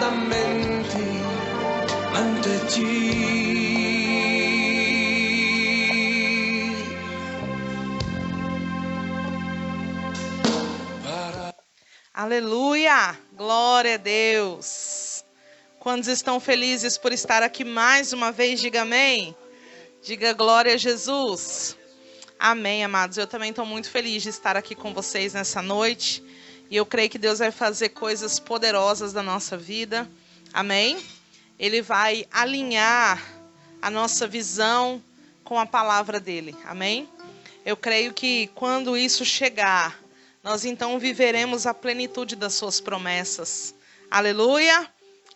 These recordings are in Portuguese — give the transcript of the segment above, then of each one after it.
completamente ante ti. Aleluia! Glória a Deus! Quantos estão felizes por estar aqui mais uma vez? Diga amém. Diga glória a Jesus. Amém, amados. Eu também estou muito feliz de estar aqui com vocês nessa noite. E eu creio que Deus vai fazer coisas poderosas da nossa vida. Amém? Ele vai alinhar a nossa visão com a palavra dele. Amém? Eu creio que quando isso chegar, nós então viveremos a plenitude das suas promessas. Aleluia!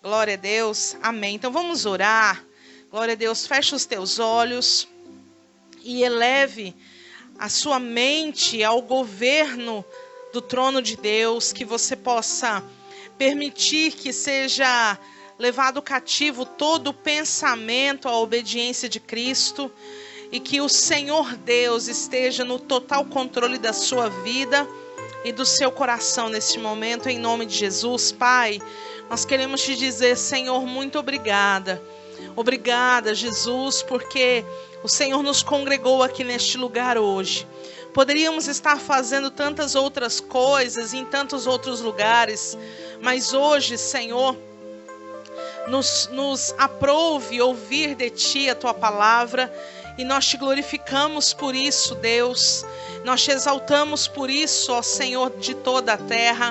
Glória a Deus. Amém. Então vamos orar. Glória a Deus. Feche os teus olhos e eleve a sua mente ao governo do trono de Deus. Que você possa permitir que seja levado cativo todo o pensamento à obediência de Cristo. E que o Senhor Deus esteja no total controle da sua vida e do seu coração neste momento, em nome de Jesus. Pai, nós queremos te dizer, Senhor, muito obrigada. Obrigada, Jesus, porque o Senhor nos congregou aqui neste lugar hoje. Poderíamos estar fazendo tantas outras coisas em tantos outros lugares, mas hoje, Senhor, nos aprouve ouvir de Ti a Tua palavra. E nós te glorificamos por isso, Deus. Nós te exaltamos por isso, ó Senhor de toda a terra.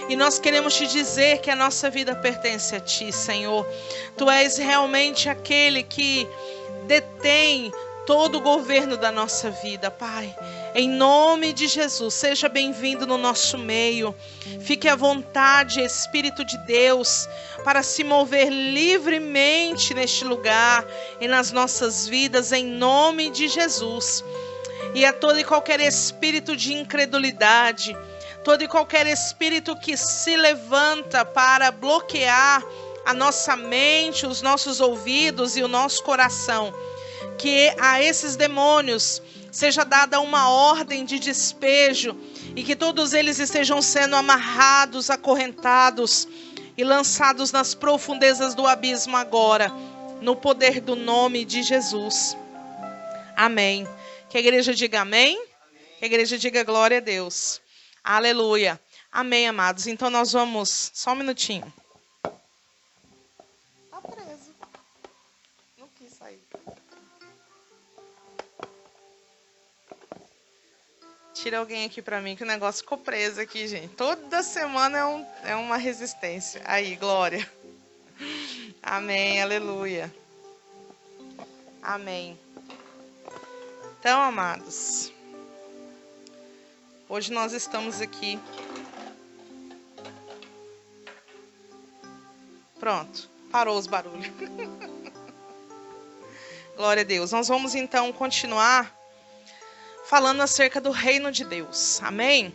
E nós queremos te dizer que a nossa vida pertence a Ti, Senhor. Tu és realmente aquele que detém todo o governo da nossa vida, Pai. Em nome de Jesus, seja bem-vindo no nosso meio. Fique à vontade, Espírito de Deus, para se mover livremente neste lugar e nas nossas vidas, em nome de Jesus. E a todo e qualquer espírito de incredulidade, todo e qualquer espírito que se levanta para bloquear a nossa mente, os nossos ouvidos e o nosso coração, que a esses demônios seja dada uma ordem de despejo e que todos eles estejam sendo amarrados, acorrentados e lançados nas profundezas do abismo agora, no poder do nome de Jesus. Amém. Que a igreja diga amém. Que a igreja diga glória a Deus. Aleluia. Amém, amados. Então nós vamos... Só um minutinho. Tá preso. Não quis sair. Tira alguém aqui pra mim que o negócio ficou preso aqui, gente. Toda semana é uma resistência. Aí, glória. Amém, aleluia. Amém. Então, amados, hoje nós estamos aqui. Pronto, parou os barulhos. Glória a Deus. Nós vamos então continuar falando acerca do reino de Deus. Amém?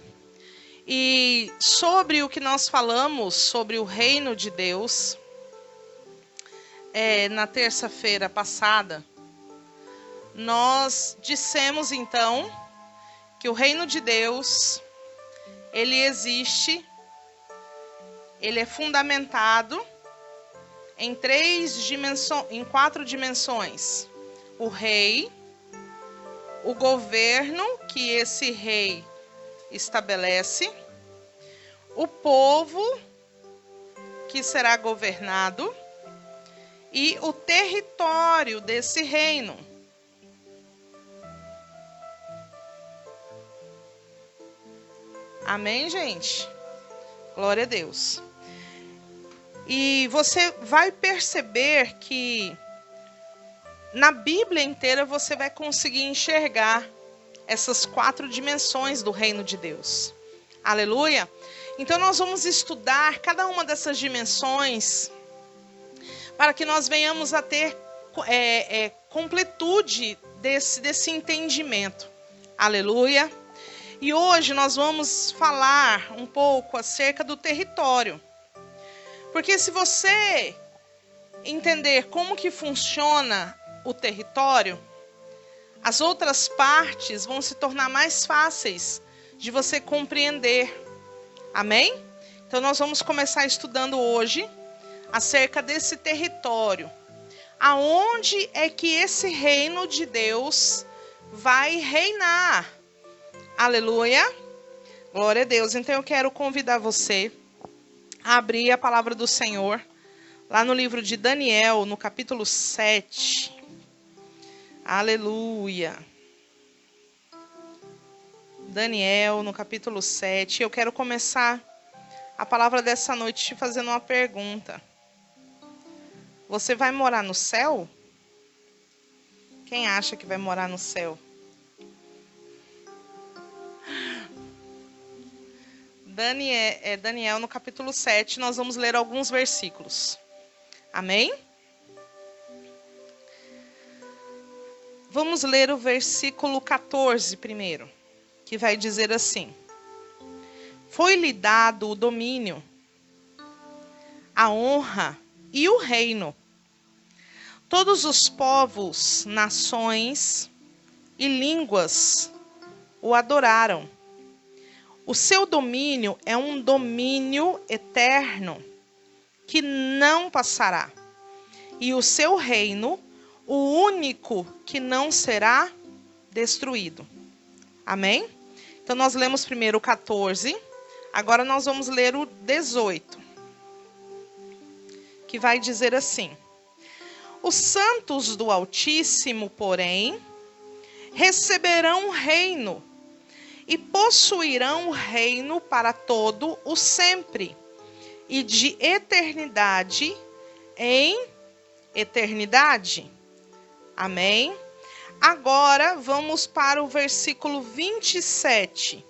E sobre o que nós falamos sobre o reino de Deus, na terça-feira passada, nós dissemos então que o reino de Deus, ele existe, ele é fundamentado em em 4 dimensões. O rei, o governo que esse rei estabelece, o povo que será governado e o território desse reino. Amém, gente? Glória a Deus. E você vai perceber que na Bíblia inteira você vai conseguir enxergar essas 4 dimensões do reino de Deus. Aleluia? Então nós vamos estudar cada uma dessas dimensões para que nós venhamos a ter completude desse entendimento. Aleluia? E hoje nós vamos falar um pouco acerca do território. Porque se você entender como que funciona o território, as outras partes vão se tornar mais fáceis de você compreender. Amém? Então nós vamos começar estudando hoje acerca desse território. Aonde é que esse reino de Deus vai reinar? Aleluia! Glória a Deus. Então eu quero convidar você a abrir a palavra do Senhor lá no livro de Daniel, no capítulo 7. Aleluia! Daniel, no capítulo 7. Eu quero começar a palavra dessa noite te fazendo uma pergunta. Você vai morar no céu? Quem acha que vai morar no céu? Daniel, no capítulo 7, nós vamos ler alguns versículos. Amém? Vamos ler o versículo 14 primeiro, que vai dizer assim: Foi-lhe dado o domínio, a honra e o reino. Todos os povos, nações e línguas o adoraram. O seu domínio é um domínio eterno, que não passará. E o seu reino, o único que não será destruído. Amém? Então nós lemos primeiro o 14, agora nós vamos ler o 18, que vai dizer assim: Os santos do Altíssimo, porém, receberão o reino, e possuirão o reino para todo o sempre, e de eternidade em eternidade. Amém? Agora vamos para o versículo 27,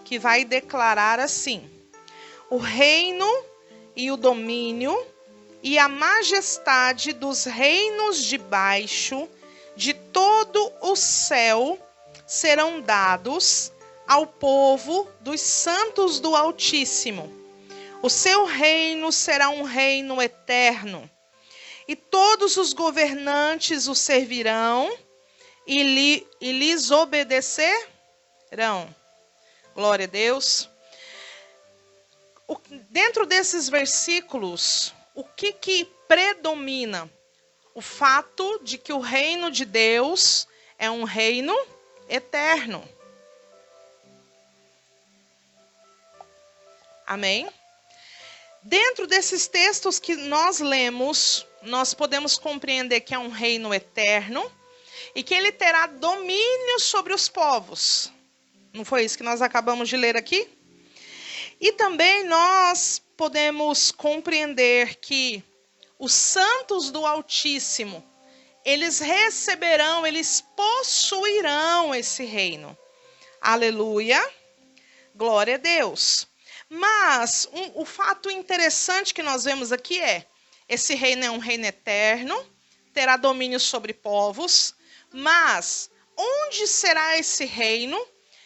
que vai declarar assim: O reino e o domínio e a majestade dos reinos de baixo de todo o céu serão dados ao povo dos santos do Altíssimo. O seu reino será um reino eterno, e todos os governantes o servirão e lhes obedecerão. Glória a Deus. Dentro desses versículos, o que predomina? O fato de que o reino de Deus é um reino eterno. Amém? Dentro desses textos que nós lemos, nós podemos compreender que é um reino eterno e que ele terá domínio sobre os povos. Não foi isso que nós acabamos de ler aqui? E também nós podemos compreender que os santos do Altíssimo, eles receberão, eles possuirão esse reino. Aleluia! Glória a Deus! Mas o fato interessante que nós vemos aqui é: esse reino é um reino eterno, terá domínio sobre povos, mas onde será esse reino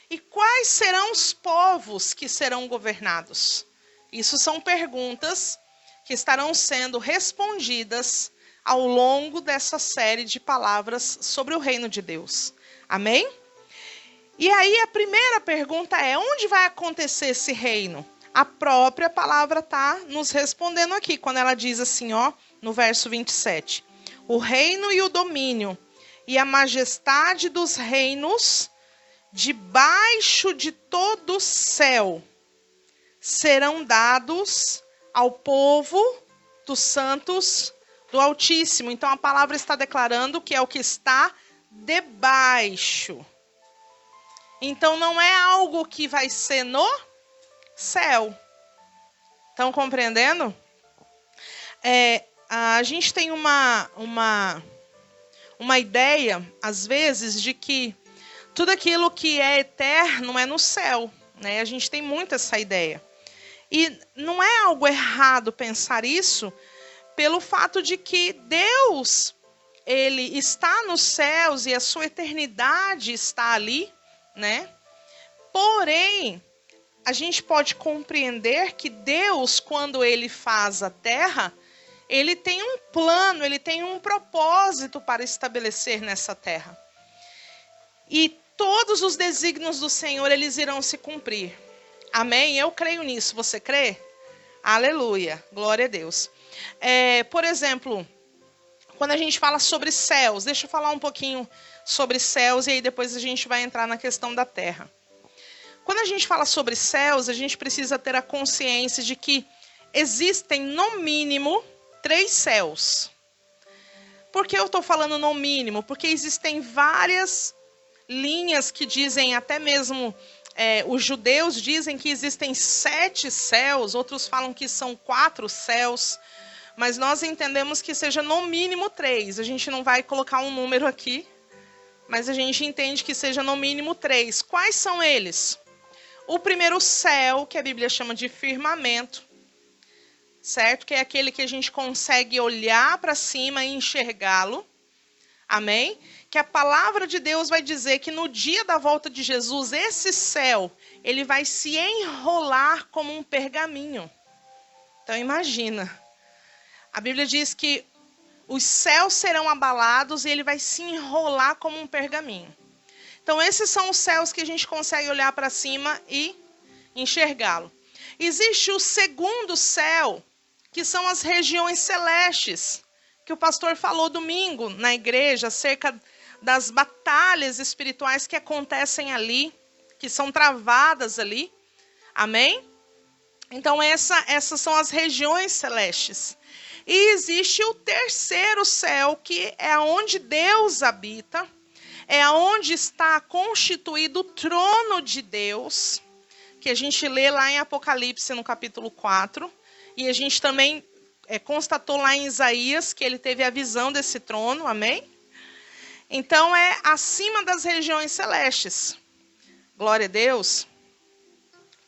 e quais serão os povos que serão governados? Isso são perguntas que estarão sendo respondidas ao longo dessa série de palavras sobre o reino de Deus. Amém? E aí a primeira pergunta é: onde vai acontecer esse reino? A própria palavra está nos respondendo aqui, quando ela diz assim, ó, no verso 27. O reino e o domínio e a majestade dos reinos debaixo de todo o céu serão dados ao povo dos santos do Altíssimo. Então a palavra está declarando que é o que está debaixo. Então não é algo que vai ser no céu. Estão compreendendo? A gente tem uma ideia, às vezes, de que tudo aquilo que é eterno é no céu, né? A gente tem muito essa ideia. E não é algo errado pensar isso, pelo fato de que Deus, ele está nos céus e a sua eternidade está ali, né? Porém, a gente pode compreender que Deus, quando ele faz a terra, ele tem um plano, ele tem um propósito para estabelecer nessa terra. E todos os desígnios do Senhor, eles irão se cumprir. Amém? Eu creio nisso. Você crê? Aleluia. Glória a Deus. Por exemplo, quando a gente fala sobre céus, deixa eu falar um pouquinho sobre céus e aí depois a gente vai entrar na questão da terra. Quando a gente fala sobre céus, a gente precisa ter a consciência de que existem, no mínimo, 3 céus. Por que eu estou falando no mínimo? Porque existem várias linhas que dizem, até mesmo os judeus dizem que existem 7 céus, outros falam que são 4 céus, mas nós entendemos que seja no mínimo 3. A gente não vai colocar um número aqui, mas a gente entende que seja no mínimo 3. Quais são eles? O primeiro céu, que a Bíblia chama de firmamento, certo? Que é aquele que a gente consegue olhar para cima e enxergá-lo. Amém? Que a palavra de Deus vai dizer que no dia da volta de Jesus, esse céu, ele vai se enrolar como um pergaminho. Então imagina. A Bíblia diz que os céus serão abalados e ele vai se enrolar como um pergaminho. Então esses são os céus que a gente consegue olhar para cima e enxergá-lo. Existe o segundo céu, que são as regiões celestes, que o pastor falou domingo na igreja, acerca das batalhas espirituais que acontecem ali, que são travadas ali. Amém? Então essas são as regiões celestes. E existe o terceiro céu, que é onde Deus habita, é onde está constituído o trono de Deus, que a gente lê lá em Apocalipse no capítulo 4, e a gente também constatou lá em Isaías que ele teve a visão desse trono, amém? Então é acima das regiões celestes. Glória a Deus.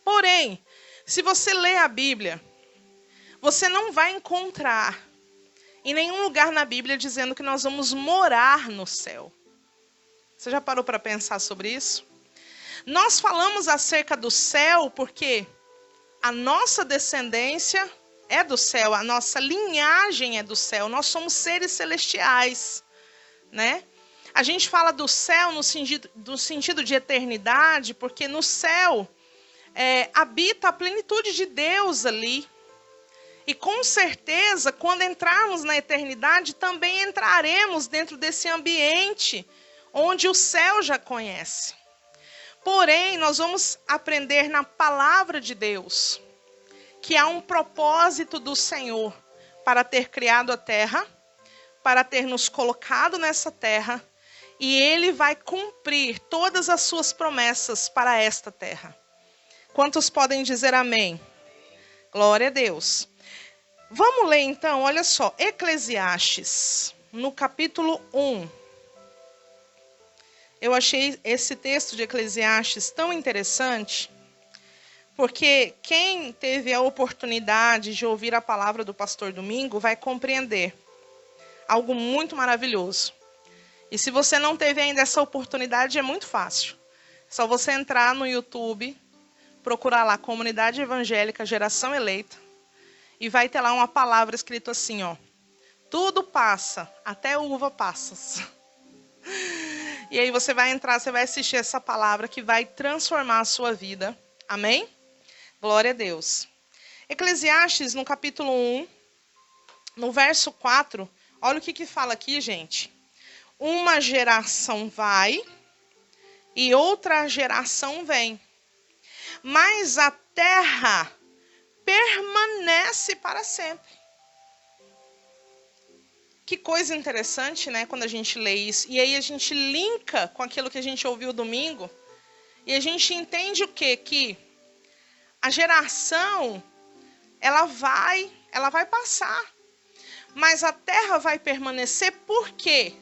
Porém, se você lê a Bíblia, você não vai encontrar em nenhum lugar na Bíblia dizendo que nós vamos morar no céu. Você já parou para pensar sobre isso? Nós falamos acerca do céu porque a nossa descendência é do céu, a nossa linhagem é do céu, nós somos seres celestiais, né? A gente fala do céu no sentido de eternidade, porque no céu habita a plenitude de Deus ali. E com certeza, quando entrarmos na eternidade, também entraremos dentro desse ambiente onde o céu já conhece. Porém, nós vamos aprender na palavra de Deus que há um propósito do Senhor para ter criado a terra, para ter nos colocado nessa terra, e Ele vai cumprir todas as suas promessas para esta terra. Quantos podem dizer amém? Glória a Deus. Vamos ler então, olha só, Eclesiastes, no capítulo 1. Eu achei esse texto de Eclesiastes tão interessante, porque quem teve a oportunidade de ouvir a palavra do pastor Domingo vai compreender algo muito maravilhoso. E se você não teve ainda essa oportunidade, é muito fácil. É só você entrar no YouTube, procurar lá Comunidade Evangélica Geração Eleita, e vai ter lá uma palavra escrito assim, ó: tudo passa, até uva passas. E aí você vai entrar, você vai assistir essa palavra que vai transformar a sua vida. Amém? Glória a Deus. Eclesiastes, no capítulo 1, no verso 4, olha o que fala aqui, gente. Uma geração vai e outra geração vem, mas a terra permanece para sempre. Que coisa interessante, né, quando a gente lê isso. E aí a gente linka com aquilo que a gente ouviu domingo. E a gente entende o quê? Que a geração, ela vai passar. Mas a terra vai permanecer por quê?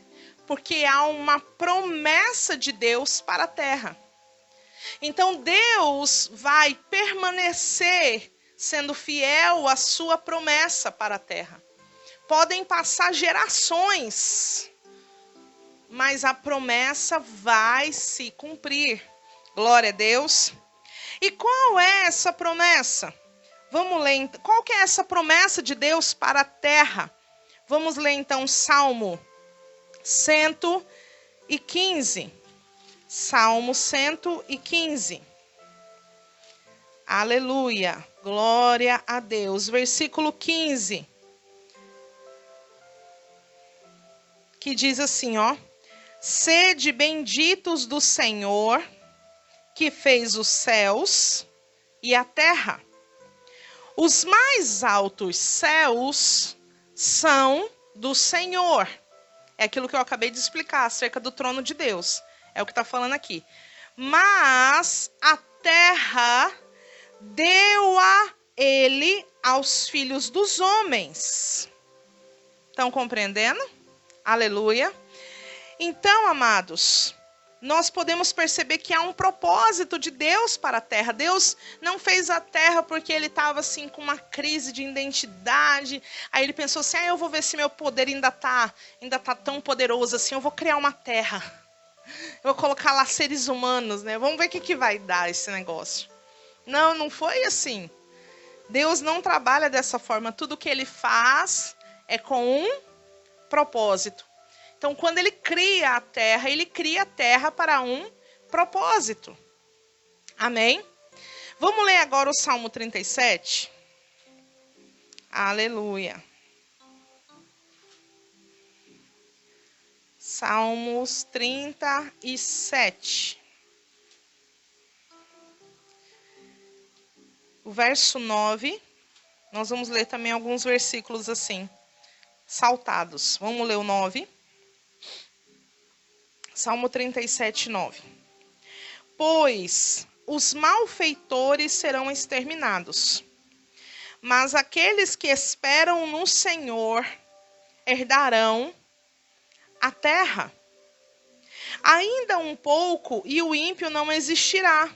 Porque há uma promessa de Deus para a terra. Então Deus vai permanecer sendo fiel à sua promessa para a terra. Podem passar gerações, mas a promessa vai se cumprir. Glória a Deus. E qual é essa promessa? Vamos ler, qual que é essa promessa de Deus para a terra? Vamos ler então Salmo 115. Salmo 115. Aleluia. Glória a Deus. Versículo 15. que diz assim, ó: sede benditos do Senhor, que fez os céus e a terra. Os mais altos céus são do Senhor. É aquilo que eu acabei de explicar acerca do trono de Deus. É o que está falando aqui. Mas a terra deu a ele aos filhos dos homens. Estão compreendendo? Aleluia. Então, amados, nós podemos perceber que há um propósito de Deus para a terra. Deus não fez a terra porque ele estava assim com uma crise de identidade. Aí ele pensou assim, eu vou ver se meu poder ainda tá tão poderoso assim, eu vou criar uma terra. Eu vou colocar lá seres humanos, né? Vamos ver o que vai dar esse negócio. Não, não foi assim. Deus não trabalha dessa forma. Tudo que ele faz é com um propósito. Então, quando ele cria a terra para um propósito. Amém? Vamos ler agora o Salmo 37? Aleluia. Salmos 37. O verso 9. Nós vamos ler também alguns versículos assim, saltados. Vamos ler o 9. Salmo 37, 9. Pois os malfeitores serão exterminados, mas aqueles que esperam no Senhor herdarão a terra. Ainda um pouco e o ímpio não existirá.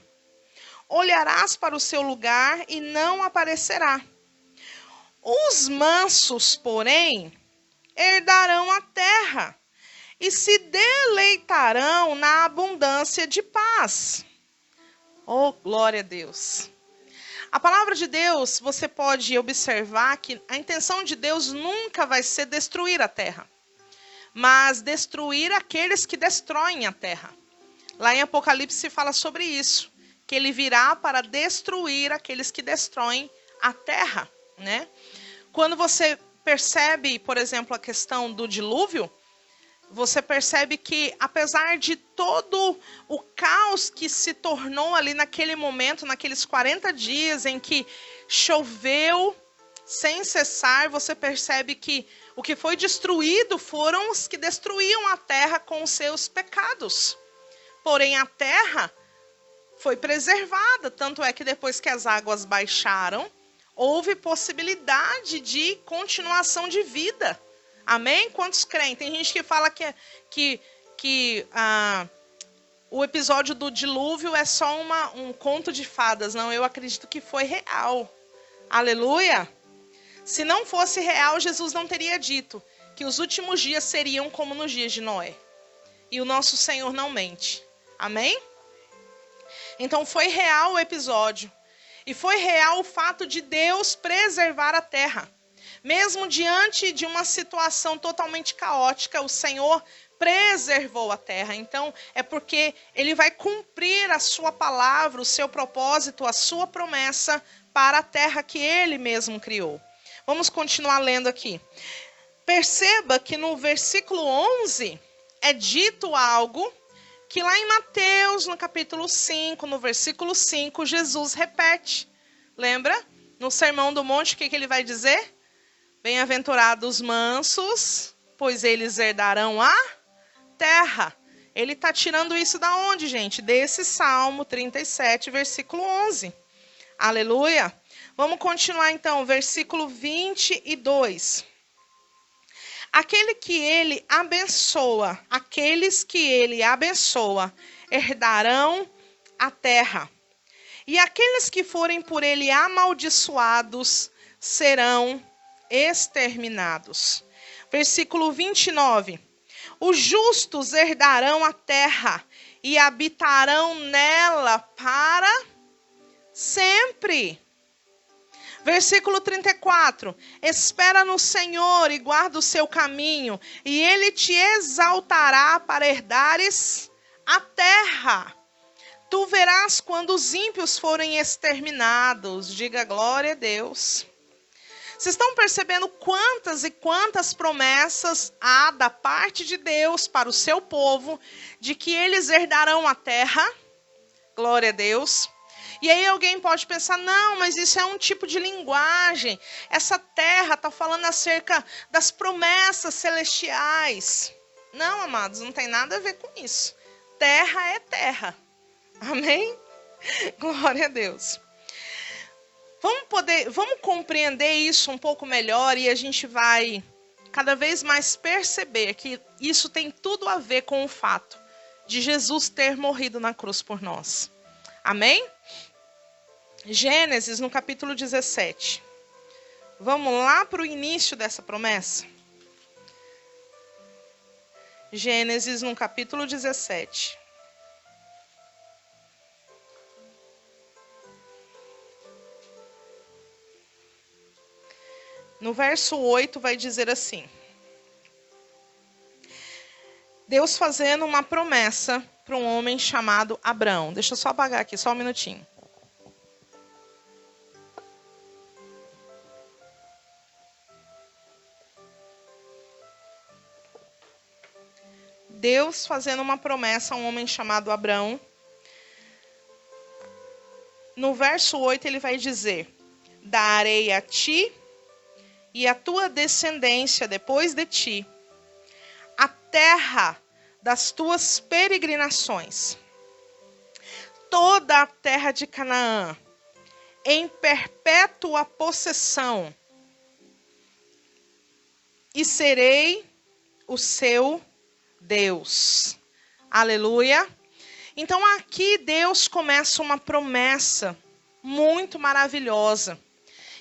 Olharás para o seu lugar e não aparecerá. Os mansos, porém, herdarão a terra e se deleitarão na abundância de paz. Oh, glória a Deus. A palavra de Deus, você pode observar que a intenção de Deus nunca vai ser destruir a terra, mas destruir aqueles que destroem a terra. Lá em Apocalipse se fala sobre isso, que ele virá para destruir aqueles que destroem a terra, né? Quando você percebe, por exemplo, a questão do dilúvio, você percebe que, apesar de todo o caos que se tornou ali naquele momento, naqueles 40 dias em que choveu sem cessar, você percebe que o que foi destruído foram os que destruíam a terra com os seus pecados. Porém, a terra foi preservada, tanto é que depois que as águas baixaram, houve possibilidade de continuação de vida. Amém? Quantos creem? Tem gente que fala que o episódio do dilúvio é só um conto de fadas. Não, eu acredito que foi real. Aleluia! Se não fosse real, Jesus não teria dito que os últimos dias seriam como nos dias de Noé. E o nosso Senhor não mente. Amém? Então foi real o episódio. E foi real o fato de Deus preservar a terra. Mesmo diante de uma situação totalmente caótica, o Senhor preservou a terra. Então, é porque ele vai cumprir a sua palavra, o seu propósito, a sua promessa para a terra que ele mesmo criou. Vamos continuar lendo aqui. Perceba que no versículo 11 é dito algo que lá em Mateus, no capítulo 5, no versículo 5, Jesus repete. Lembra? No Sermão do Monte, o que ele vai dizer? Bem-aventurados mansos, pois eles herdarão a terra. Ele está tirando isso da onde, gente? Desse Salmo 37, versículo 11. Aleluia. Vamos continuar então, versículo 22. Aqueles que ele abençoa, herdarão a terra. E aqueles que forem por ele amaldiçoados serão exterminados. Versículo 29. Os justos herdarão a terra e habitarão nela para sempre. Versículo 34. Espera no Senhor e guarda o seu caminho, e ele te exaltará para herdares a terra. Tu verás quando os ímpios forem exterminados. Diga glória a Deus. Vocês estão percebendo quantas e quantas promessas há da parte de Deus para o seu povo, de que eles herdarão a terra? Glória a Deus. E aí alguém pode pensar, não, mas isso é um tipo de linguagem. Essa terra está falando acerca das promessas celestiais. Não, amados, não tem nada a ver com isso. Terra é terra. Amém? Glória a Deus. Vamos compreender isso um pouco melhor e a gente vai cada vez mais perceber que isso tem tudo a ver com o fato de Jesus ter morrido na cruz por nós. Amém? Gênesis, no capítulo 17. Vamos lá para o início dessa promessa. Gênesis, no capítulo 17. No verso 8 vai dizer assim. Deus fazendo uma promessa para um homem chamado Abrão. Deixa eu só apagar aqui, só um minutinho. Deus fazendo uma promessa a um homem chamado Abrão. No verso 8 ele vai dizer: darei a ti e a tua descendência depois de ti a terra das tuas peregrinações, toda a terra de Canaã, em perpétua possessão, e serei o seu Deus. Aleluia. Então aqui Deus começa uma promessa muito maravilhosa.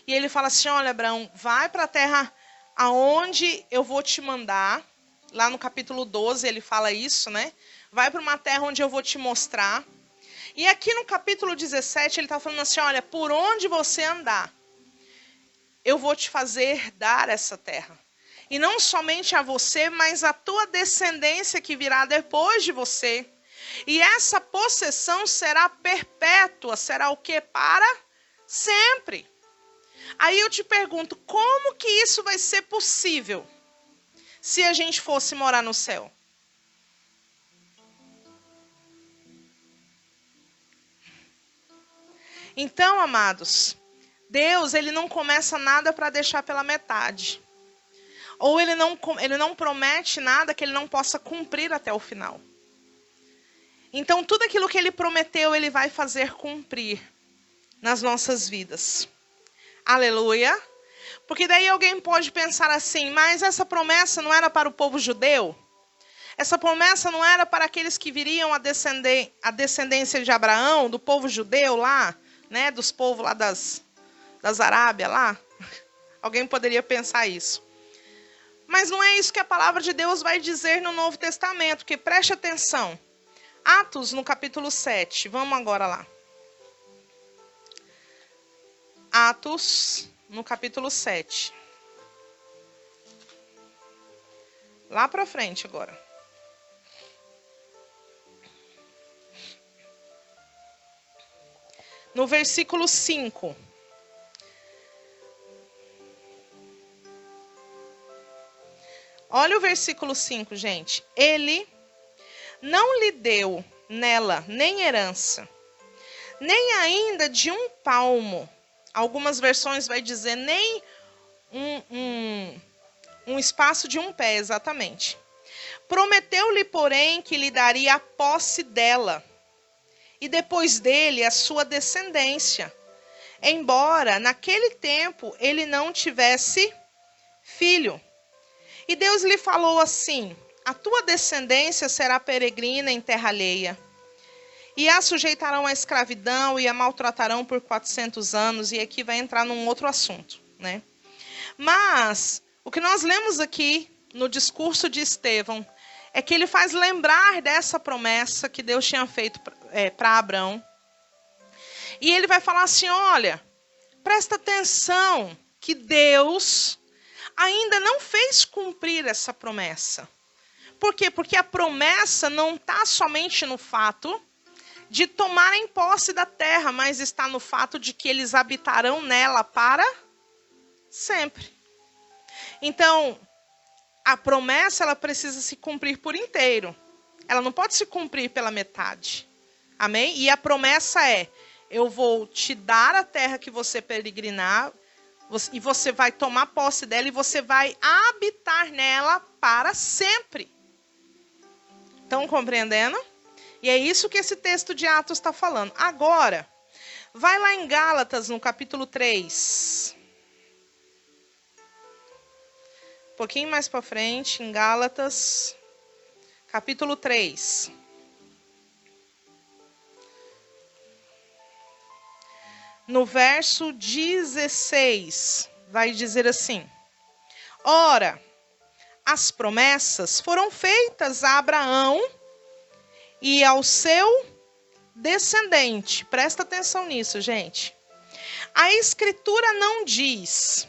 E ele fala assim, olha, Abraão, vai para a terra aonde eu vou te mandar. Lá no capítulo 12 ele fala isso, né? Vai para uma terra onde eu vou te mostrar. E aqui no capítulo 17 ele está falando assim, olha, por onde você andar, eu vou te fazer dar essa terra. E não somente a você, mas a tua descendência que virá depois de você. E essa possessão será perpétua, será o quê? Para sempre. Aí eu te pergunto, como que isso vai ser possível se a gente fosse morar no céu? Então, amados, Deus, ele não começa nada para deixar pela metade. Ou ele não promete nada que ele não possa cumprir até o final. Então, tudo aquilo que ele prometeu, ele vai fazer cumprir nas nossas vidas. Aleluia. Porque daí alguém pode pensar assim, mas essa promessa não era para o povo judeu? Essa promessa não era para aqueles que viriam a descendência de Abraão, do povo judeu lá, né? Dos povos lá das Arábia lá? Alguém poderia pensar isso. Mas não é isso que a palavra de Deus vai dizer no Novo Testamento, que preste atenção. Atos, no capítulo 7. Vamos agora lá. Atos, no capítulo 7. Lá para frente agora. No versículo 5. Olha o versículo 5, gente. Ele não lhe deu nela nem herança, nem ainda de um palmo. Algumas versões vai dizer nem um espaço de um pé, exatamente. Prometeu-lhe, porém, que lhe daria a posse dela, e depois dele a sua descendência, embora naquele tempo ele não tivesse filho. E Deus lhe falou assim, a tua descendência será peregrina em terra alheia, e a sujeitarão à escravidão e a maltratarão por 400 anos. E aqui vai entrar num outro assunto, né? Mas o que nós lemos aqui no discurso de Estevão é que ele faz lembrar dessa promessa que Deus tinha feito para Abrão. E ele vai falar assim, olha, presta atenção que Deus ainda não fez cumprir essa promessa. Por quê? Porque a promessa não está somente no fato de tomarem posse da terra, mas está no fato de que eles habitarão nela para sempre. Então, a promessa ela precisa se cumprir por inteiro. Ela não pode se cumprir pela metade. Amém? E a promessa é: eu vou te dar a terra que você peregrinar, e você vai tomar posse dela e você vai habitar nela para sempre. Estão compreendendo? E é isso que esse texto de Atos está falando. Agora, vai lá em Gálatas, no capítulo 3. Um pouquinho mais para frente, em Gálatas, capítulo 3. No verso 16, vai dizer assim: ora, as promessas foram feitas a Abraão e ao seu descendente. Presta atenção nisso, gente. A Escritura não diz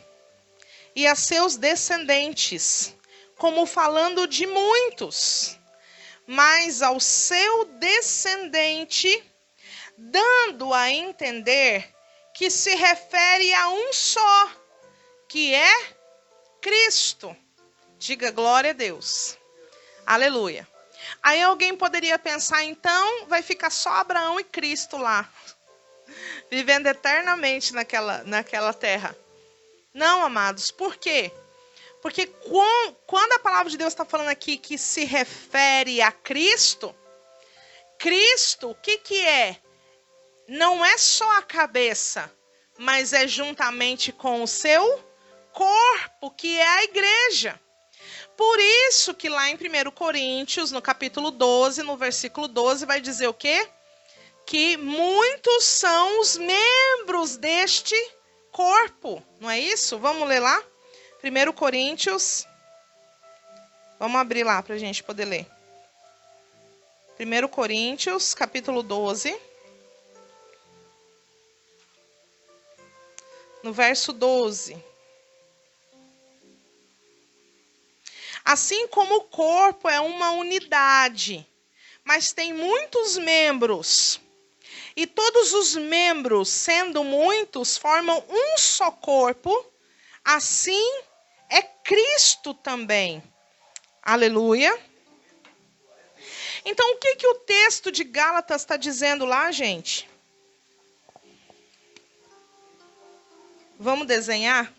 e a seus descendentes, como falando de muitos, mas ao seu descendente, dando a entender que se refere a um só, que é Cristo. Diga glória a Deus. Aleluia. Aí alguém poderia pensar, então, vai ficar só Abraão e Cristo lá, vivendo eternamente naquela terra. Não, amados, por quê? Porque quando a palavra de Deus está falando aqui que se refere a Cristo, Cristo, o que é? Não é só a cabeça, mas é juntamente com o seu corpo, que é a igreja. Por isso que lá em 1 Coríntios, no capítulo 12, no versículo 12, vai dizer o quê? Que muitos são os membros deste corpo. Não é isso? Vamos ler lá? 1 Coríntios. Vamos abrir lá para a gente poder ler. 1 Coríntios, capítulo 12. No verso 12. Assim como o corpo é uma unidade, mas tem muitos membros, e todos os membros, sendo muitos, formam um só corpo, assim é Cristo também. Aleluia. Então, o que o texto de Gálatas está dizendo lá, gente? Vamos desenhar?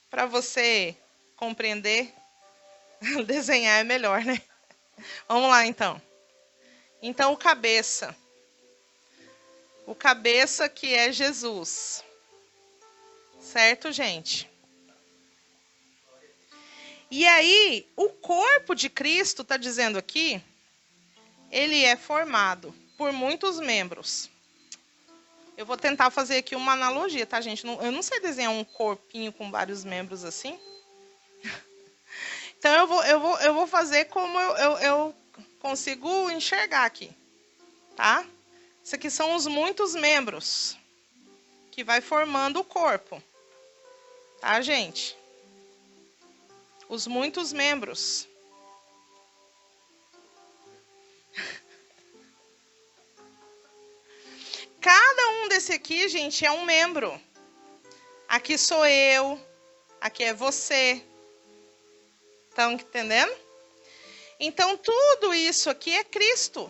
Para você compreender. Desenhar é melhor, né? Vamos lá, então. Então, o cabeça. O cabeça que é Jesus. Certo, gente? E aí, o corpo de Cristo, está dizendo aqui, ele é formado por muitos membros. Eu vou tentar fazer aqui uma analogia, tá, gente? Eu não sei desenhar um corpinho com vários membros assim. Então, eu vou fazer como eu consigo enxergar aqui, tá? Isso aqui são os muitos membros que vai formando o corpo, tá, gente? Os muitos membros. Cada um desse aqui, gente, é um membro. Aqui sou eu, aqui é você. Estão entendendo? Então, tudo isso aqui é Cristo.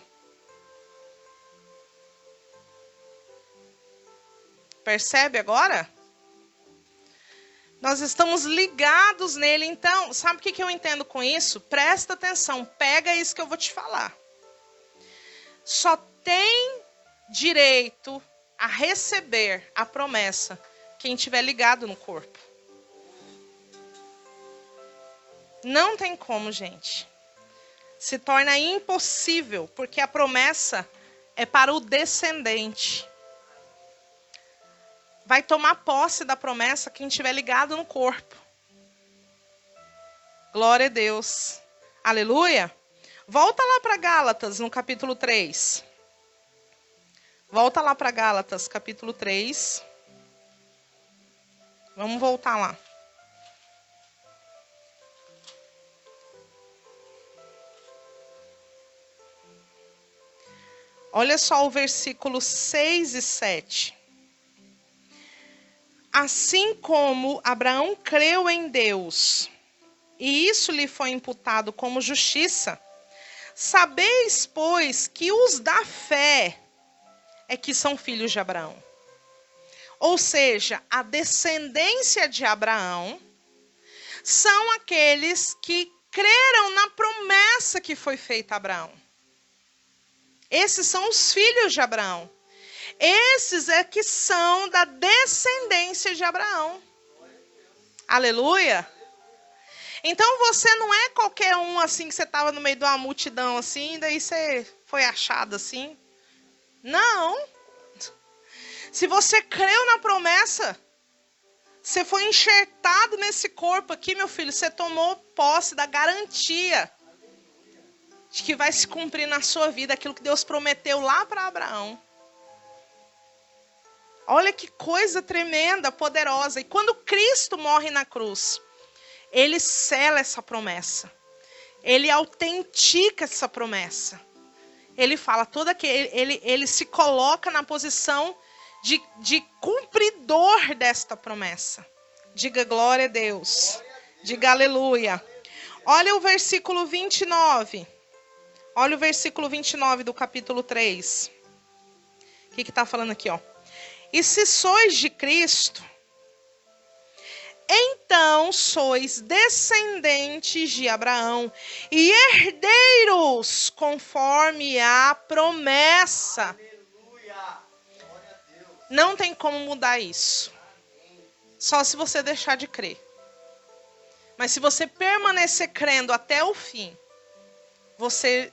Percebe agora? Nós estamos ligados nele. Então, sabe o que eu entendo com isso? Presta atenção, pega isso que eu vou te falar. Só tem direito a receber a promessa quem estiver ligado no corpo. Não tem como, gente. Se torna impossível, porque a promessa é para o descendente. Vai tomar posse da promessa quem estiver ligado no corpo. Glória a Deus. Aleluia. Volta lá para Gálatas, no capítulo 3. Volta lá para Gálatas, capítulo 3. Vamos voltar lá. Olha só o versículo 6 e 7. assim como Abraão creu em Deus, e isso lhe foi imputado como justiça, sabeis, pois, que os da fé é que são filhos de Abraão. Ou seja, a descendência de Abraão são aqueles que creram na promessa que foi feita a Abraão. Esses são os filhos de Abraão. Esses é que são da descendência de Abraão. Aleluia! Então você não é qualquer um assim que você estava no meio de uma multidão assim, daí você foi achado assim. Não. Se você creu na promessa, você foi enxertado nesse corpo aqui, meu filho, você tomou posse da garantia de que vai se cumprir na sua vida aquilo que Deus prometeu lá para Abraão. Olha que coisa tremenda, poderosa. E quando Cristo morre na cruz, ele sela essa promessa. Ele autentica essa promessa. Ele fala ele se coloca na posição de cumpridor desta promessa. Diga glória a Deus. Diga aleluia. Olha o versículo 29. Olha o versículo 29 do capítulo 3. O que está falando aqui, ó? E se sois de Cristo, então sois descendentes de Abraão e herdeiros conforme a promessa. Não tem como mudar isso. Só se você deixar de crer. Mas se você permanecer crendo até o fim, você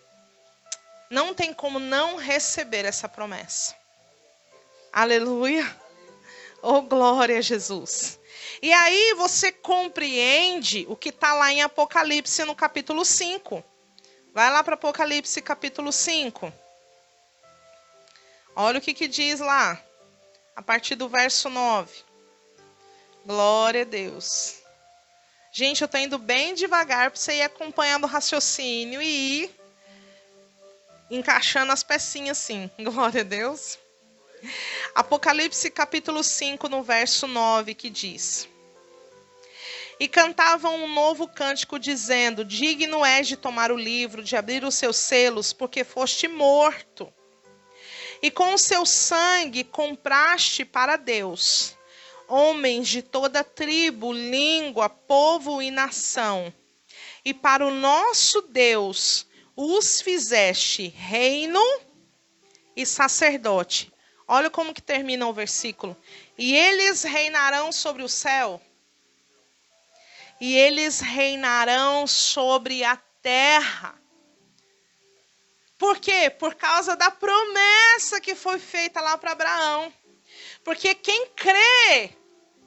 não tem como não receber essa promessa. Aleluia. Oh, glória a Jesus. E aí você compreende o que está lá em Apocalipse no capítulo 5. Vai lá para Apocalipse capítulo 5. Olha o que diz lá. A partir do verso 9. Glória a Deus. Gente, eu estou indo bem devagar para você ir acompanhando o raciocínio e ir encaixando as pecinhas assim. Glória a Deus. Apocalipse capítulo 5, no verso 9, que diz: E cantavam um novo cântico, dizendo: Digno és de tomar o livro, de abrir os seus selos, porque foste morto. E com o seu sangue compraste para Deus homens de toda tribo, língua, povo e nação. E para o nosso Deus os fizeste reino e sacerdote. Olha como que termina o versículo. E eles reinarão sobre o céu. E eles reinarão sobre a terra. Por quê? Por causa da promessa que foi feita lá para Abraão. Porque quem crê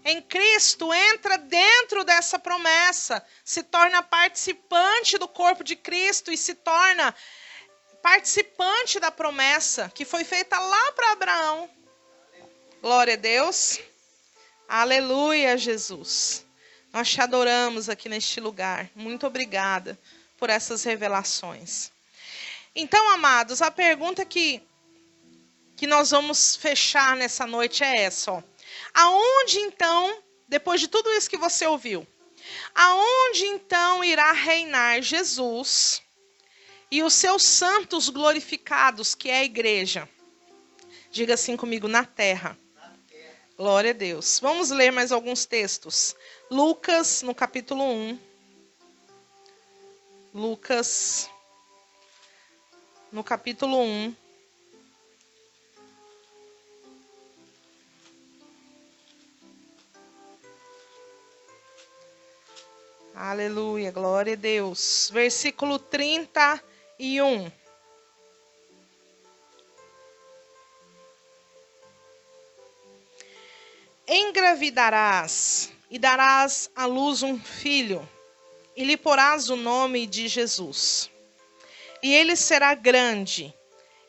em Cristo entra dentro dessa promessa, se torna participante do corpo de Cristo e se torna participante da promessa que foi feita lá para Abraão. Glória a Deus. Aleluia, Jesus. Nós te adoramos aqui neste lugar. Muito obrigada por essas revelações. Então, amados, a pergunta que nós vamos fechar nessa noite é essa, ó. Aonde então, depois de tudo isso que você ouviu, aonde então irá reinar Jesus e os seus santos glorificados, que é a igreja? Diga assim comigo: na terra. Glória a Deus. Vamos ler mais alguns textos. Lucas, no capítulo 1. Lucas, no capítulo 1. Aleluia, glória a Deus. Versículo 31. Engravidarás e darás à luz um filho, e lhe porás o nome de Jesus. E ele será grande,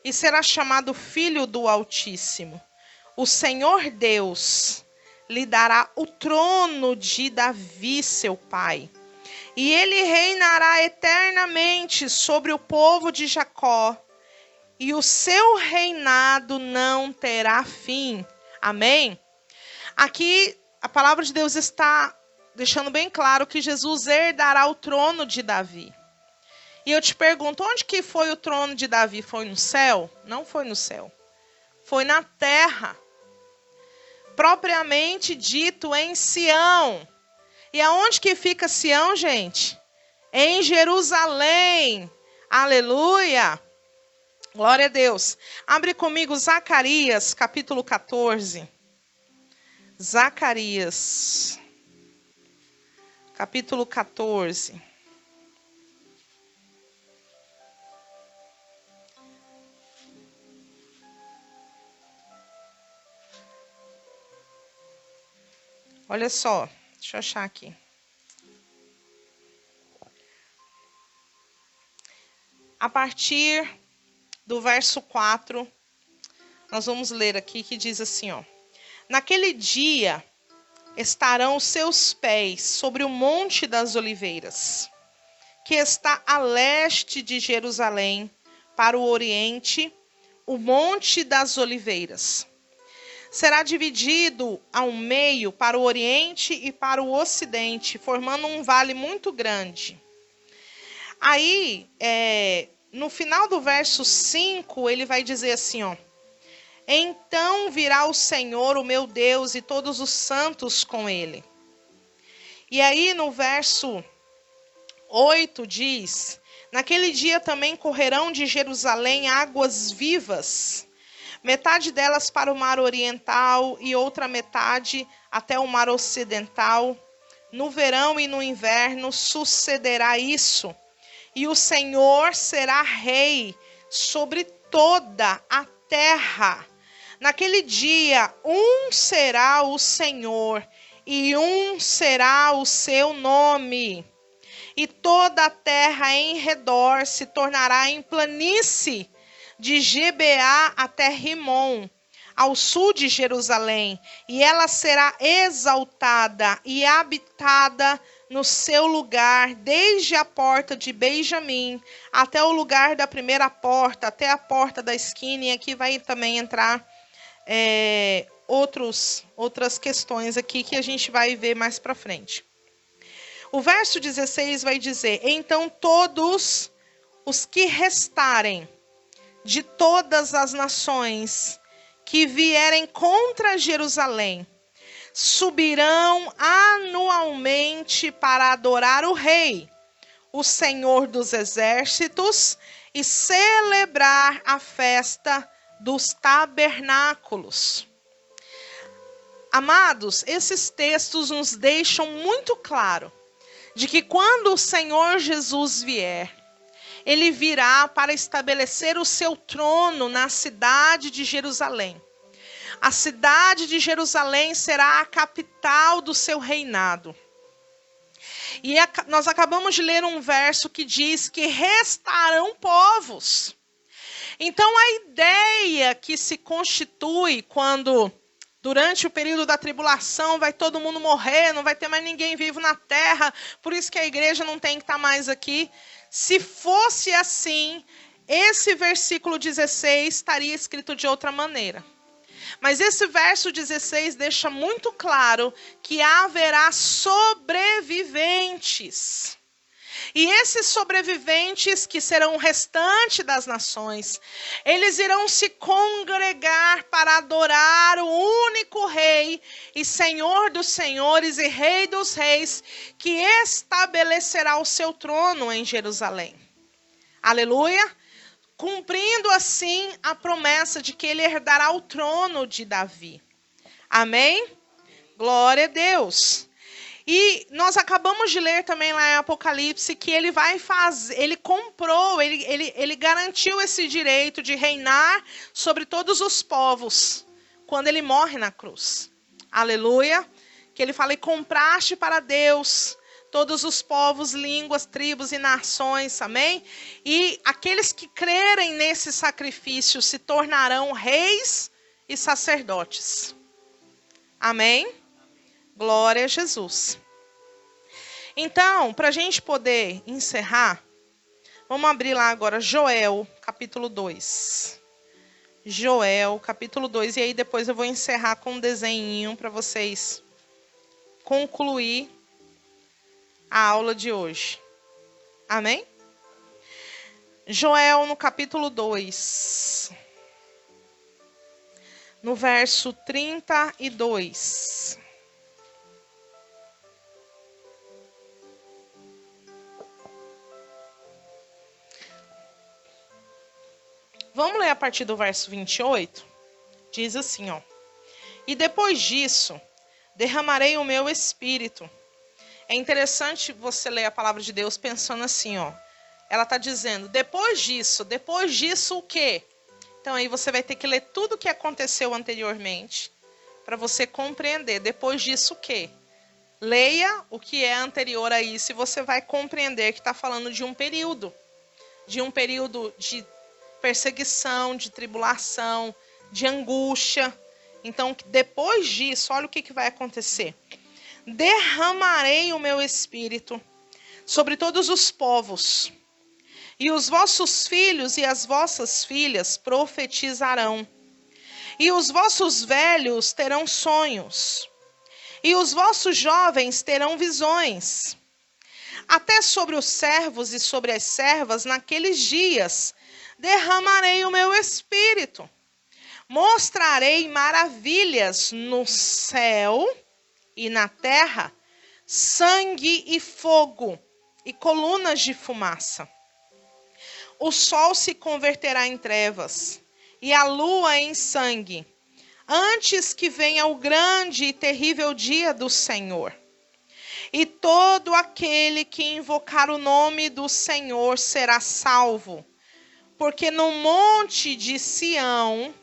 e será chamado Filho do Altíssimo. O Senhor Deus lhe dará o trono de Davi, seu pai. E ele reinará eternamente sobre o povo de Jacó, e o seu reinado não terá fim. Amém? Aqui a palavra de Deus está deixando bem claro que Jesus herdará o trono de Davi. E eu te pergunto, onde que foi o trono de Davi? Foi no céu? Não foi no céu. Foi na terra. Propriamente dito em Sião. E aonde que fica Sião, gente? Em Jerusalém. Aleluia. Glória a Deus. Abre comigo Zacarias, capítulo 14. Zacarias, capítulo 14. Olha só, deixa eu achar aqui. A partir do verso 4, nós vamos ler aqui que diz assim, ó. Naquele dia estarão os seus pés sobre o Monte das Oliveiras, que está a leste de Jerusalém, para o oriente, o Monte das Oliveiras. Será dividido ao meio para o oriente e para o ocidente, formando um vale muito grande. Aí, no final do verso 5, ele vai dizer assim, ó. Então virá o Senhor, o meu Deus, e todos os santos com ele. E aí, no verso 8 diz, naquele dia também correrão de Jerusalém águas vivas, metade delas para o mar oriental e outra metade até o mar ocidental. No verão e no inverno sucederá isso, e o Senhor será rei sobre toda a terra. Naquele dia, um será o Senhor, e um será o seu nome. E toda a terra em redor se tornará em planície, de Gibeá até Rimon, ao sul de Jerusalém, e ela será exaltada e habitada no seu lugar, desde a porta de Benjamim até o lugar da primeira porta, até a porta da esquina, e aqui vai também entrar outras questões aqui que a gente vai ver mais para frente. O verso 16 vai dizer, então todos os que restarem de todas as nações que vierem contra Jerusalém subirão anualmente para adorar o Rei, o Senhor dos Exércitos, e celebrar a festa dos tabernáculos. Amados, esses textos nos deixam muito claro de que quando o Senhor Jesus vier, ele virá para estabelecer o seu trono na cidade de Jerusalém. A cidade de Jerusalém será a capital do seu reinado. E nós acabamos de ler um verso que diz que restarão povos. Então a ideia que se constitui quando, durante o período da tribulação, vai todo mundo morrer, não vai ter mais ninguém vivo na terra, por isso que a igreja não tem que estar mais aqui. Se fosse assim, esse versículo 16 estaria escrito de outra maneira. Mas esse verso 16 deixa muito claro que haverá sobreviventes. E esses sobreviventes, que serão o restante das nações, eles irão se congregar para adorar o único Rei e Senhor dos senhores e Rei dos reis, que estabelecerá o seu trono em Jerusalém. Aleluia! Cumprindo assim a promessa de que ele herdará o trono de Davi. Amém? Glória a Deus! E nós acabamos de ler também lá em Apocalipse que ele vai fazer, ele comprou, ele garantiu esse direito de reinar sobre todos os povos quando ele morre na cruz. Aleluia! Que ele fala, e compraste para Deus todos os povos, línguas, tribos e nações, amém? E aqueles que crerem nesse sacrifício se tornarão reis e sacerdotes. Amém? Glória a Jesus. Então, para a gente poder encerrar, vamos abrir lá agora Joel, capítulo 2. Joel, capítulo 2. E aí depois eu vou encerrar com um desenhinho para vocês concluir a aula de hoje. Amém? Joel, no capítulo 2, no verso 32. Vamos ler a partir do verso 28? Diz assim, ó. E depois disso, derramarei o meu espírito. É interessante você ler a palavra de Deus pensando assim, ó. Ela está dizendo, depois disso o quê? Então aí você vai ter que ler tudo o que aconteceu anteriormente para você compreender. Depois disso o quê? Leia o que é anterior a isso e você vai compreender que está falando de um período de perseguição, de tribulação, de angústia. Então, depois disso, olha o que vai acontecer. Derramarei o meu espírito sobre todos os povos, e os vossos filhos e as vossas filhas profetizarão, e os vossos velhos terão sonhos, e os vossos jovens terão visões. Até sobre os servos e sobre as servas, naqueles dias, derramarei o meu espírito. Mostrarei maravilhas no céu e na terra, sangue e fogo, e colunas de fumaça. O sol se converterá em trevas, e a lua em sangue, antes que venha o grande e terrível dia do Senhor. E todo aquele que invocar o nome do Senhor será salvo, porque no monte de Sião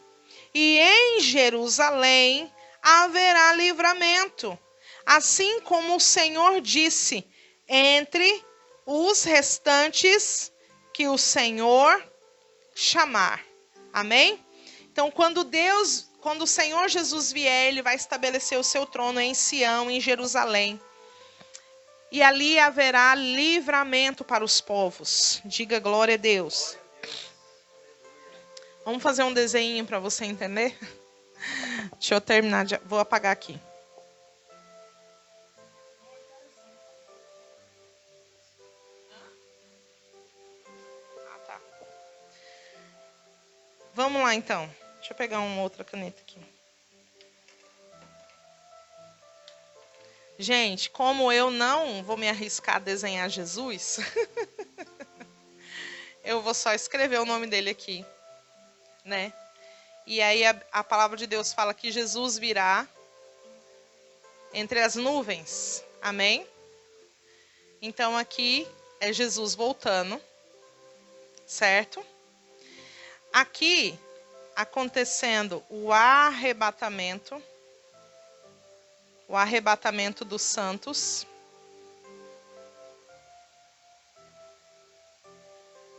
e em Jerusalém haverá livramento, assim como o Senhor disse, entre os restantes que o Senhor chamar. Amém? Então, quando o Senhor Jesus vier, ele vai estabelecer o seu trono em Sião, em Jerusalém. E ali haverá livramento para os povos. Diga glória a Deus. Vamos fazer um desenho para você entender? Deixa eu terminar, vou apagar aqui. Tá. Vamos lá então. Deixa eu pegar uma outra caneta aqui. Gente, como eu não vou me arriscar a desenhar Jesus, eu vou só escrever o nome dele aqui, né? E aí a palavra de Deus fala que Jesus virá entre as nuvens. Amém? Então aqui é Jesus voltando, certo? Aqui acontecendo o arrebatamento dos santos.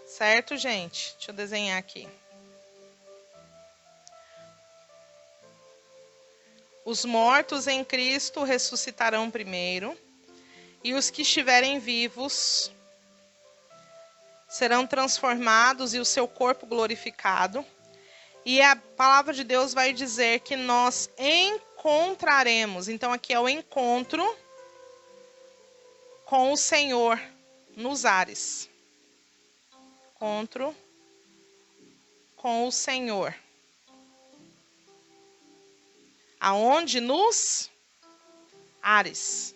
Certo, gente? Deixa eu desenhar aqui. Os mortos em Cristo ressuscitarão primeiro, e os que estiverem vivos serão transformados e o seu corpo glorificado. E a palavra de Deus vai dizer que nós encontraremos. Então aqui é o encontro com o Senhor nos ares. Encontro com o Senhor. Aonde? Nos ares.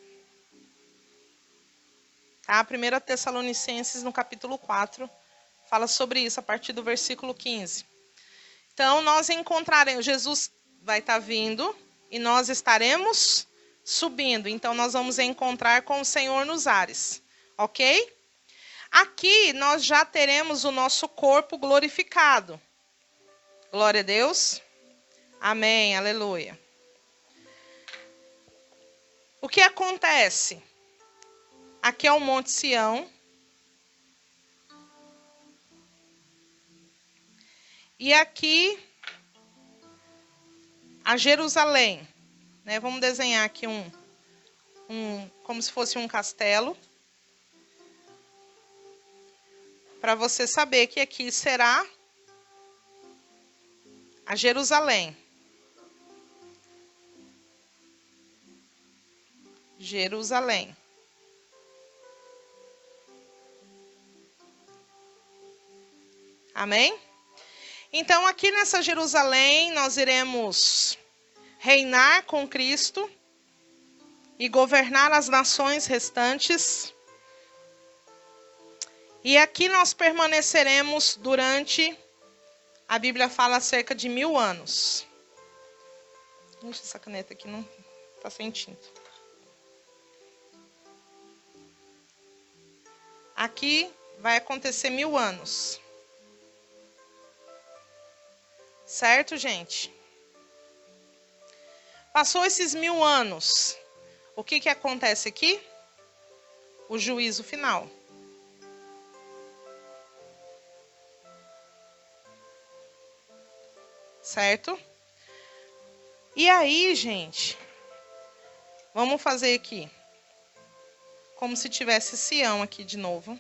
Tá? 1 Tessalonicenses, no capítulo 4, fala sobre isso, a partir do versículo 15. Então, nós encontraremos, Jesus vai estar vindo e nós estaremos subindo. Então, nós vamos encontrar com o Senhor nos ares. Ok? Aqui, nós já teremos o nosso corpo glorificado. Glória a Deus. Amém, aleluia. O que acontece? Aqui é o Monte Sião. E aqui, a Jerusalém. Né? Vamos desenhar aqui como se fosse um castelo. Para você saber que aqui será a Jerusalém. Jerusalém. Amém? Então, aqui nessa Jerusalém, nós iremos reinar com Cristo e governar as nações restantes. E aqui nós permaneceremos durante, a Bíblia fala, cerca de 1000 anos. Deixa essa caneta aqui, não está sem tinta. Aqui vai acontecer 1000 anos. Certo, gente? Passou esses 1000 anos. O que acontece aqui? O juízo final. Certo? E aí, gente, vamos fazer aqui, como se tivesse Sião aqui de novo.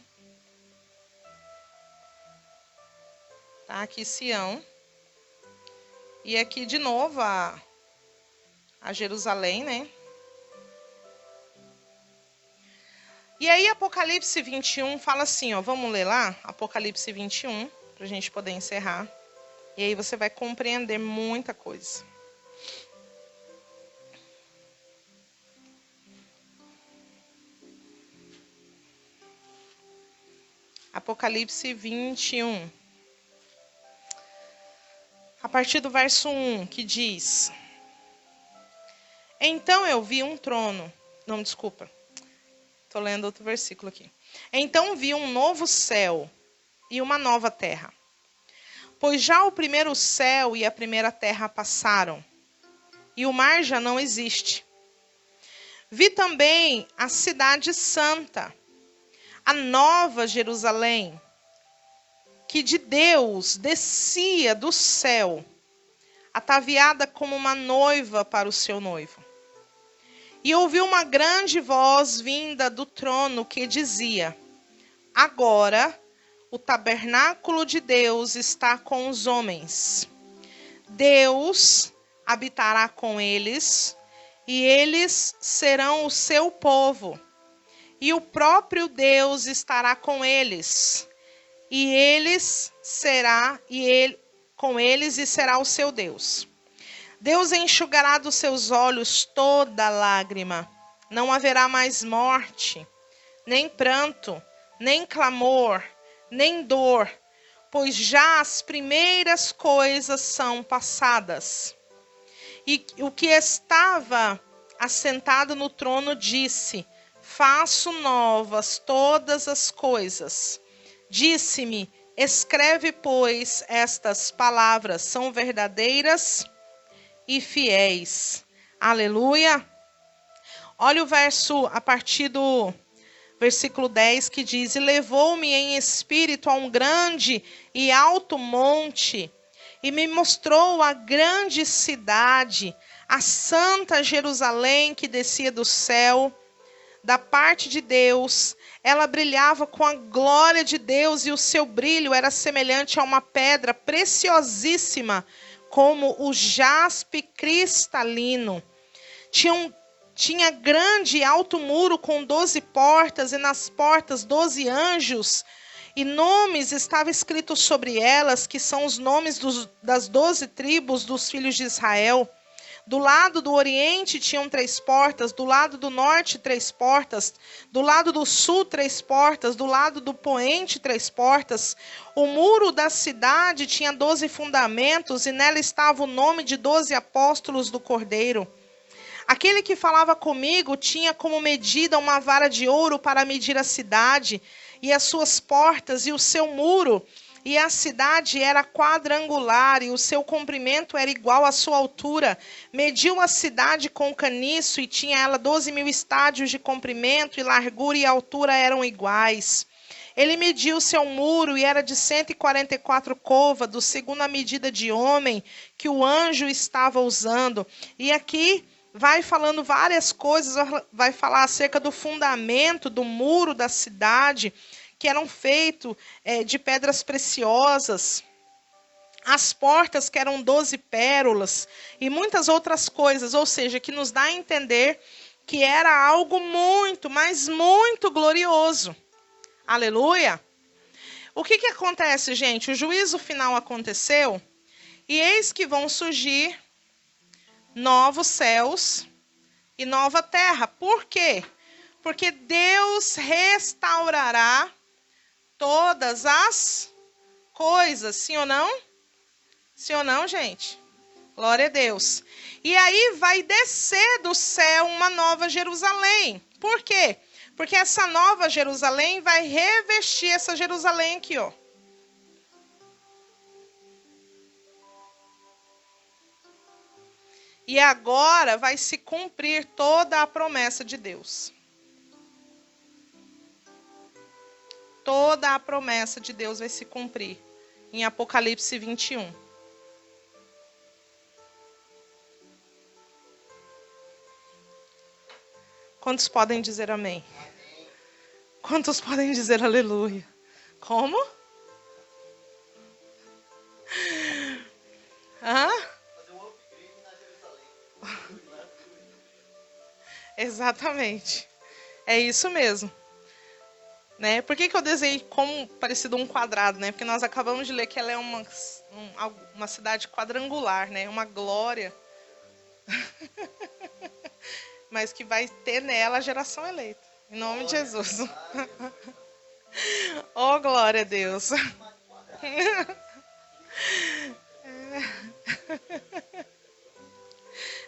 Tá? Aqui Sião. E aqui de novo a Jerusalém, né? E aí Apocalipse 21 fala assim, ó, vamos ler lá? Apocalipse 21, para a gente poder encerrar. E aí você vai compreender muita coisa. Apocalipse 21. A partir do verso 1, que diz: Então eu vi um trono. Não, desculpa. Estou lendo outro versículo aqui. Então vi um novo céu e uma nova terra. Pois já o primeiro céu e a primeira terra passaram, e o mar já não existe. Vi também a cidade santa, a nova Jerusalém, que de Deus descia do céu, ataviada como uma noiva para o seu noivo. E ouvi uma grande voz vinda do trono que dizia: Agora o tabernáculo de Deus está com os homens. Deus habitará com eles, e eles serão o seu povo. E o próprio Deus estará com eles. Com eles e será o seu Deus. Deus enxugará dos seus olhos toda lágrima. Não haverá mais morte, nem pranto, nem clamor, nem dor, pois já as primeiras coisas são passadas. E o que estava assentado no trono disse: Faço novas todas as coisas. Disse-me: Escreve, pois, estas palavras são verdadeiras e fiéis. Aleluia. Olha o verso a partir do versículo 10 que diz: E levou-me em espírito a um grande e alto monte, e me mostrou a grande cidade, a santa Jerusalém que descia do céu, da parte de Deus. Ela brilhava com a glória de Deus, e o seu brilho era semelhante a uma pedra preciosíssima, como o jaspe cristalino. Tinha grande e alto muro com 12 portas, e nas portas 12 anjos, e nomes estavam escritos sobre elas, que são os nomes das 12 tribos dos filhos de Israel. Do lado do oriente tinham 3 portas, do lado do norte 3 portas, do lado do sul 3 portas, do lado do poente 3 portas. O muro da cidade tinha 12 fundamentos, e nela estava o nome de 12 apóstolos do Cordeiro. Aquele que falava comigo tinha como medida uma vara de ouro para medir a cidade, e as suas portas, e o seu muro. E a cidade era quadrangular, e o seu comprimento era igual à sua altura. Mediu a cidade com caniço, e tinha ela 12.000 estádios de comprimento, e largura e altura eram iguais. Ele mediu o seu muro, e era de 144 côvados, segundo a medida de homem que o anjo estava usando. E aqui vai falando várias coisas, vai falar acerca do fundamento do muro da cidade, que eram feitos de pedras preciosas, as portas que eram 12 pérolas, e muitas outras coisas, ou seja, que nos dá a entender que era algo muito, mas muito glorioso. Aleluia! O que acontece, gente? O juízo final aconteceu e eis que vão surgir novos céus e nova terra. Por quê? Porque Deus restaurará todas as coisas. Sim ou não? Sim ou não, gente? Glória a Deus. E aí vai descer do céu uma nova Jerusalém. Por quê? Porque essa nova Jerusalém vai revestir essa Jerusalém aqui, ó. E agora vai se cumprir toda a promessa de Deus. Toda a promessa de Deus vai se cumprir em Apocalipse 21. Quantos podem dizer amém? Quantos podem dizer aleluia? Como? Hã? Exatamente. É isso mesmo. Né? Por que eu desenhei como parecido um quadrado? Né? Porque nós acabamos de ler que ela é uma cidade quadrangular, né? Uma glória. Mas que vai ter nela a geração eleita. Em nome de Jesus. Oh, glória a Deus.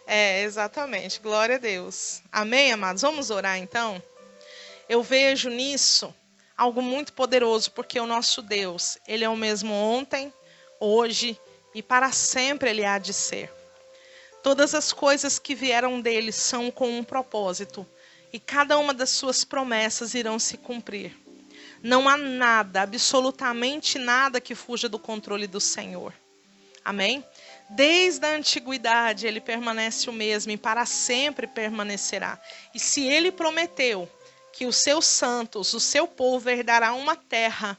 Exatamente. Glória a Deus. Amém, amados? Vamos orar, então? Eu vejo nisso algo muito poderoso, porque o nosso Deus, Ele é o mesmo ontem, hoje e para sempre Ele há de ser. Todas as coisas que vieram dele são com um propósito, e cada uma das suas promessas irão se cumprir. Não há nada, absolutamente nada que fuja do controle do Senhor. Amém? Desde a antiguidade Ele permanece o mesmo e para sempre permanecerá. E se Ele prometeu que os seus santos, o seu povo herdará uma terra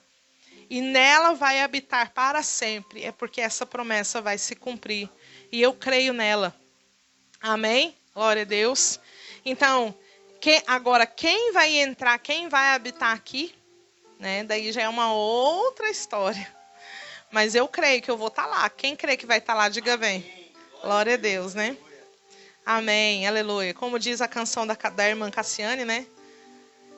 e nela vai habitar para sempre, é porque essa promessa vai se cumprir. E eu creio nela. Amém? Glória a Deus. Então, quem vai entrar, quem vai habitar aqui, né? Daí já é uma outra história. Mas eu creio que eu vou estar lá. Quem crê que vai estar lá, diga bem. Glória a Deus, né? Amém, aleluia. Como diz a canção da irmã Cassiane, né?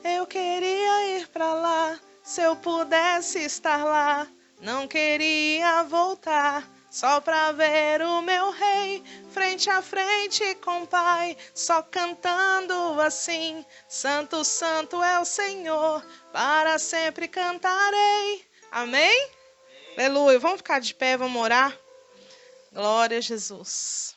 Eu queria ir para lá, se eu pudesse estar lá. Não queria voltar, só para ver o meu rei, frente a frente com o Pai, só cantando assim. Santo, santo é o Senhor, para sempre cantarei. Amém? Aleluia. Vamos ficar de pé, vamos orar? Glória a Jesus.